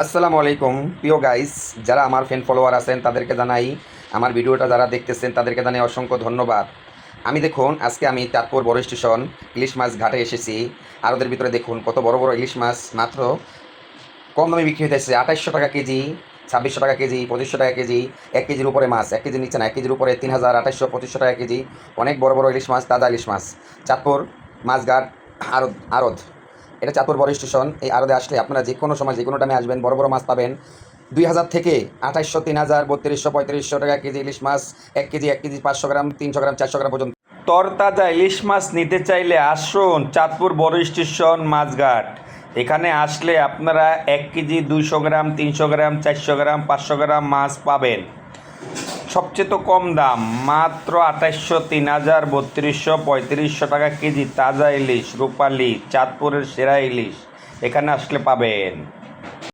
আসসালামু আলাইকুম প্রিয় গাইস, যারা আমার ফ্যান ফলোয়ার আছেন তাদেরকে জানাই, আমার ভিডিওটা যারা দেখতেছেন তাদেরকে জানাই অসংখ্য ধন্যবাদ। দেখুন আজকে আমি চাঁদপুর বড় স্টেশন ইলিশ মাছ ঘাটে এসেছি। আর ওদের ভিতরে দেখুন কত বড় বড় ইলিশ মাছ মাত্র কম দামে বিক্রি হইতেছে। 2800 টাকা কেজি, 2600 টাকা কেজি, 2500 টাকা কেজি। 1 কেজির উপরে মাছ, 1 কেজি নিচ্ছে না, 1 কেজির উপরে 3000, 2800, 2500 টাকা কেজি। অনেক বড় বড় ইলিশ মাছ, তাজা ইলিশ মাছ। চাঁদপুর মাছঘাট আড়ত আড়ত এটা চাঁদপুর বড় স্টেশন। এই আড়তে আসলে আপনারা যে কোনো সময় যে কোনো টাইমে আসবেন, বড় বড় মাছ পাবেন। 2000 থেকে 2800, 3000, 3200, 3500 টাকা কেজি ইলিশ মাছ। 1 কেজি, 1 কেজি 500 গ্রাম, 300 গ্রাম, 400 গ্রাম পর্যন্ত। তরতাজা ইলিশ মাছ নিতে চাইলে আসুন চাঁদপুর বড় স্টেশন মাছঘাট। এখানে আসলে আপনারা 1 কেজি, 200 গ্রাম, 300 গ্রাম, 400 গ্রাম, 500 গ্রাম মাছ পাবেন। সবচেয়ে তো কম দাম, মাত্র 2800, 3000, 3200, 3500 টাকা কেজি তাজা ইলিশ, রূপালি, চাঁদপুরের সেরা ইলিশ এখানে আসলে পাবেন।